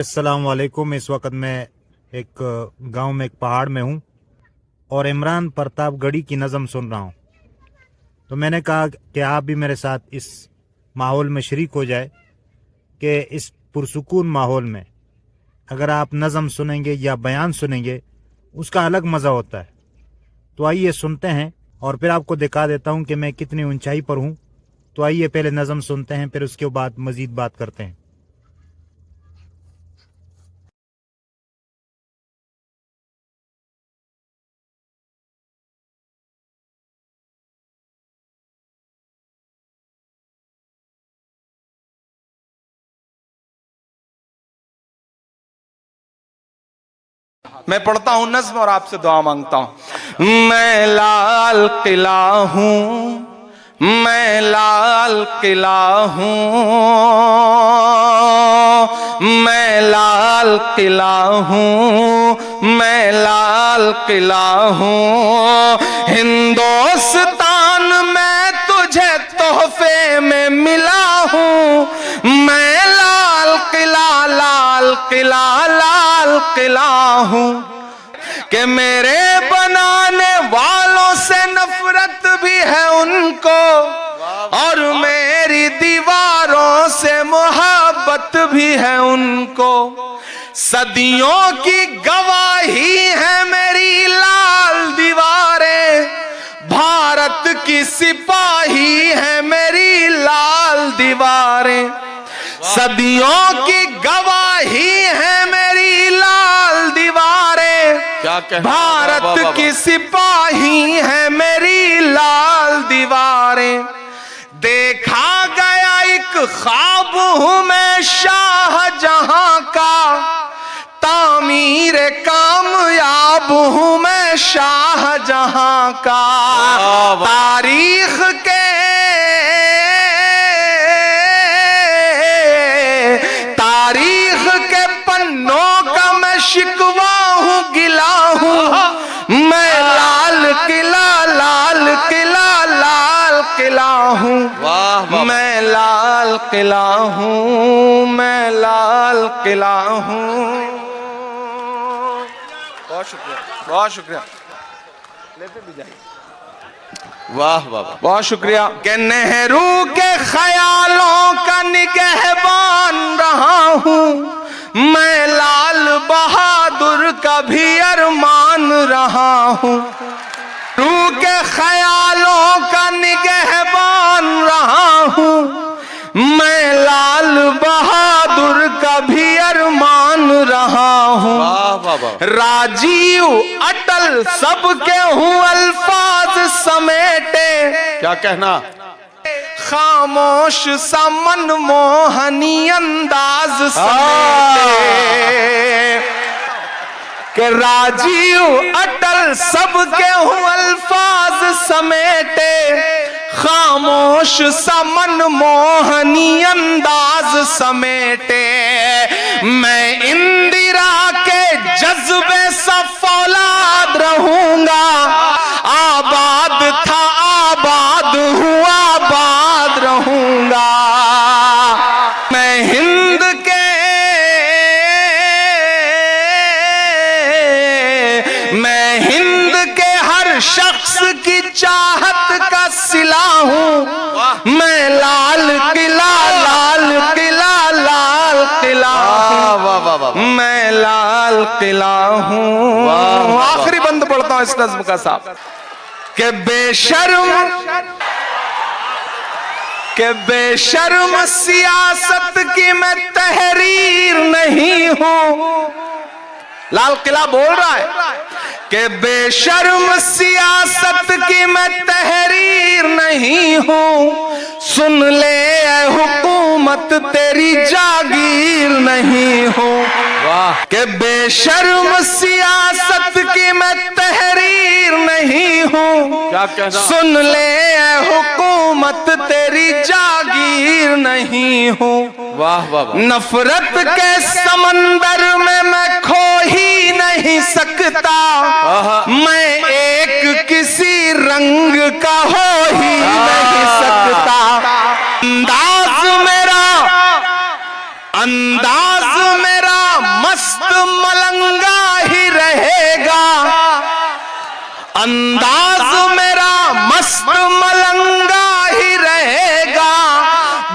अस्सलाम वालेकुम। इस वक्त मैं एक गांव में एक पहाड़ में हूं और इमरान प्रतापगढ़ी की नज़म सुन रहा हूं। तो मैंने कहा कि आप भी मेरे साथ इस माहौल में शरीक हो जाए कि इस पुरसुकून माहौल में अगर आप नज़म सुनेंगे या बयान सुनेंगे उसका अलग मज़ा होता है। तो आइए सुनते हैं और फिर आपको दिखा देता हूं कि मैं कितनी ऊंचाई पर हूं। तो आइए पहले नज़म सुनते हैं, फिर उसके बाद मज़ीद बात करते हैं। मैं पढ़ता हूं नज्म और आपसे दुआ मांगता हूं। मैं लाल किला हूं, मैं लाल किला हूं, मैं लाल किला हूं, मैं लाल किला हूं। हिंदुस्तान में तुझे तोहफे में मिला हूं। मैं लाल किला, लाल किला, लाल किला हूं कि मेरे बनाने वालों से नफरत भी है उनको और मेरी दीवारों से मोहब्बत भी है उनको। सदियों की गवाही है मेरी लाल दीवारें, भारत की सिपाही है मेरी लाल दीवारें। सदियों की गवाही है मेरी लाल दीवारें, भारत की सिपाही है मेरी लाल दीवारें। देखा गया एक ख्वाब हूं मैं शाहजहां का, तामीर कामयाब हूं मैं शाहजहां का। तारीख के पन्नों का मैं शिकवा हूं, गिला हूं। मैं लाल किला, लाल किला, लाल किला हूं। मैं लाल किला हूं, मैं लाल किला हूं। बहुत शुक्रिया, बहुत शुक्रिया। लेते भी जाइए। वाह वाह, बहुत शुक्रिया। कि नेहरू के ख्यालों का निगहबान रहा हूं, मैं लाल बहादुर का भी अरमान रहा हूं। नेहरू के ख्यालों का निगहबान रहा हूं, मैं लाल बहादुर का भी अरमान रहा हूं। राजीव अटल सबके हूं अल्फाज समेटे, क्या कहना, खामोश सा मनमोहनी अंदाज समेटे। कि राजीव अटल सबके हूं अल्फाज समेटे, खामोश सा मनमोहनी अंदाज समेटे। मैं इंदिरा के जज्बे सा फौलाद रहूंगा, आबाद था आबाद हूं, आबाद रहूंगा। मैं हिंद के, मैं हिंद के हर शख्स की चाहत का सिला हूं। मैं लाल किला, लाल किला, लाल किला हूं। मैं लाल किला हूं। आखिरी बंद पढ़ता हूं इस नज्म का साहब। के बेशर्म सियासत की मैं तहरीर नहीं हूं। लाल किला बोल रहा है कि बेशर्म सियासत की मैं तहरीर नहीं हूं। सुन ले ऐ हुकूमत तेरी जागीर नहीं हूं। वाह। कि बेशर्म सियासत की मैं तहरीर नहीं हूं, क्या कहना, सुन ले ऐ हुकूमत तेरी जागीर नहीं हूं। वाह वाह। नफरत के समंदर में मैं खो ही नहीं सकता, मैं एक किसी रंग का हो ही नहीं सकता। अंदाज मेरा अंदाज मेरा मस्त मलंगा ही रहेगा,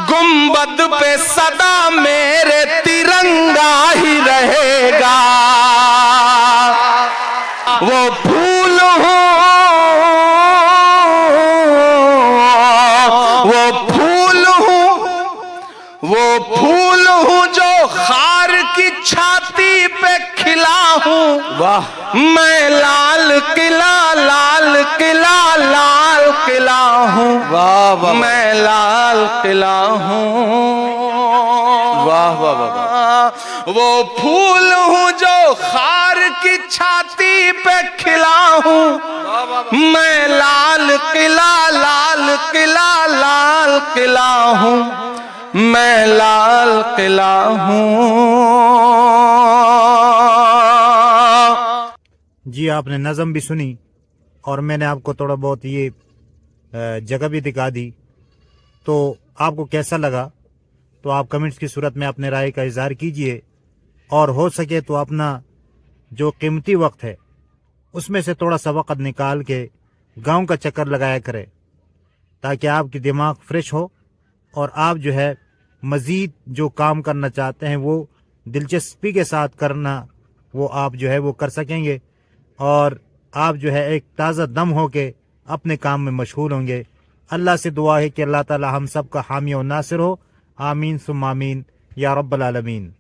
गुंबद पे सदा मेरे तिरंगा ही रहेगा। वो फूल हूँ, वो फूल हूँ, वो फूल हूँ जो खार की छाती पे खिला हूँ। वाह! मैं लाल किला, लाल किला, लाल किला हूँ। वाह वाह! मैं लाल किला हूँ। वाह वाह वाह! वो फूल हूँ जो खार की छाती पे खिला हूँ। मैं लाल किला, लाल किला, लाल किला हूँ। मैं लाल किला हूँ। जी, आपने नज़म भी सुनी और मैंने आपको थोड़ा बहुत ये जगह भी दिखा दी, तो आपको कैसा लगा? तो आप कमेंट्स की सूरत में अपने राय का इजहार कीजिए, और हो सके तो अपना जो कीमती वक्त है उसमें से थोड़ा सा वक्त निकाल के गांव का चक्कर लगाया करें, ताकि आपकी दिमाग फ्रेश हो और आप जो है मज़ीद जो काम करना चाहते हैं वो दिलचस्पी के साथ करना, वो आप जो है वो कर सकेंगे, और आप जो है एक ताज़ा दम होके अपने काम में मशगूल होंगे। अल्लाह से दुआ है कि अल्लाह ताला हम सब का हामी और नासिर हो। आमीन सुम्मा आमीन या रब्बल आलमीन।